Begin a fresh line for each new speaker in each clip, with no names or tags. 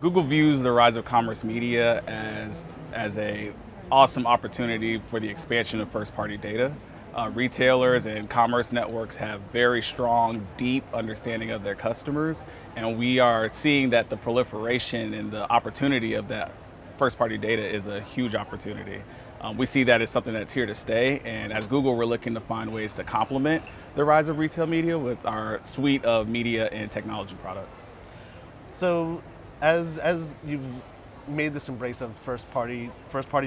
Google views the rise of commerce media as a awesome opportunity for the expansion of first-party data. Retailers and commerce networks have very strong, deep understanding of their customers, and we are seeing that the proliferation and the opportunity of that first-party data is a huge opportunity. We see that as something that's here to stay, and as Google, we're looking to find ways to complement the rise of retail media with our suite of media and technology products.
So, as you've made this embrace of first party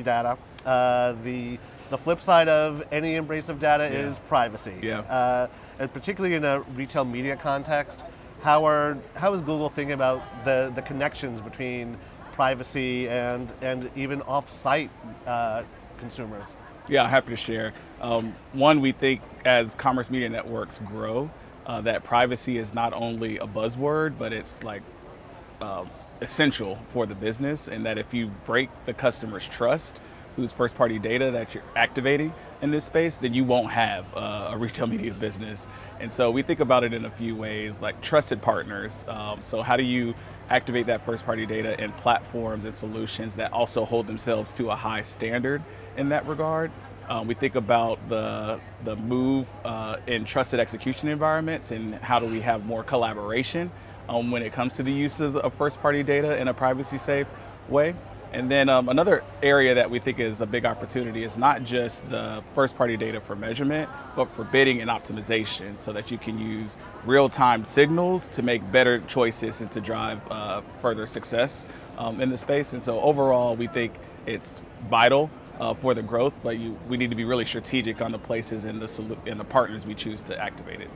data, the flip side of any embrace of data is privacy.
Yeah.
And particularly in a retail media context, how is Google thinking about the connections between privacy and even off-site consumers?
Yeah, happy to share. One, we think as commerce media networks grow, that privacy is not only a buzzword, but it's like essential for the business, and that if you break the customer's trust, whose first party data that you're activating in this space, then you won't have a retail media business. And so we think about it in a few ways, like trusted partners. So how do you activate that first party data in platforms and solutions that also hold themselves to a high standard in that regard? We think about the move in trusted execution environments, and how do we have more collaboration when it comes to the uses of first-party data in a privacy-safe way. And then another area that we think is a big opportunity is not just the first-party data for measurement, but for bidding and optimization, so that you can use real-time signals to make better choices and to drive further success in the space. And so overall, we think it's vital for the growth, but we need to be really strategic on the places and the partners we choose to activate it.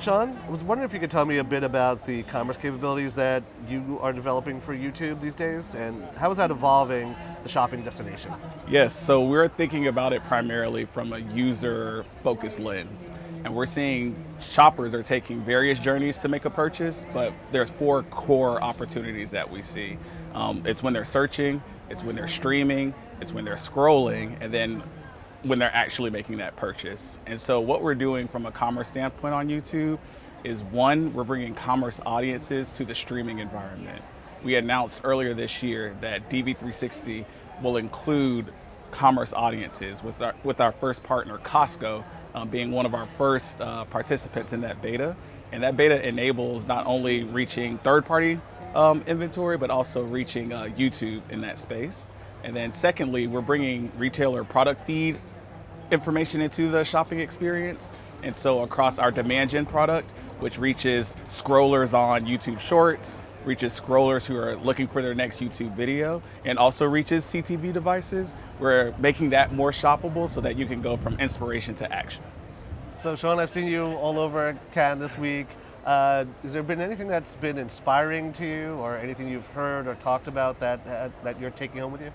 Shawn, I was wondering if you could tell me a bit about the commerce capabilities that you are developing for YouTube these days, and how is that evolving the shopping destination?
Yes, so we're thinking about it primarily from a user-focused lens. And we're seeing shoppers are taking various journeys to make a purchase, but there's 4 core opportunities that we see. It's when they're searching, it's when they're streaming, it's when they're scrolling, and then when they're actually making that purchase. And so what we're doing from a commerce standpoint on YouTube is, one, we're bringing commerce audiences to the streaming environment. We announced earlier this year that DV360 will include commerce audiences, with our first partner, Costco, being one of our first participants in that beta. And that beta enables not only reaching third-party inventory, but also reaching YouTube in that space. And then secondly, we're bringing retailer product feed information into the shopping experience. And so across our demand gen product, which reaches scrollers on YouTube Shorts, reaches scrollers who are looking for their next YouTube video, and also reaches CTV devices, we're making that more shoppable so that you can go from inspiration to action.
So Shawn, I've seen you all over Cannes this week. Has there been anything that's been inspiring to you, or anything you've heard or talked about that you're taking home with you?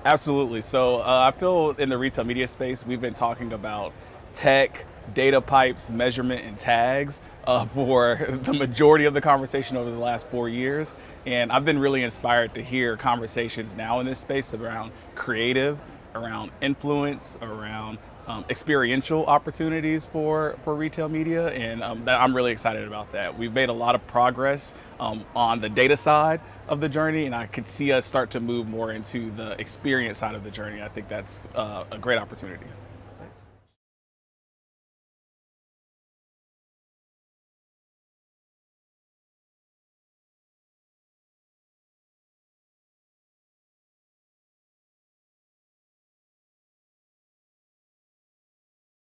Absolutely. So I feel in the retail media space, we've been talking about tech, data pipes, measurement, and tags for the majority of the conversation over the last 4 years. And I've been really inspired to hear conversations now in this space around creative, around influence, around experiential opportunities for retail media, and I'm really excited about that. We've made a lot of progress on the data side of the journey, and I could see us start to move more into the experience side of the journey. I think that's a great opportunity.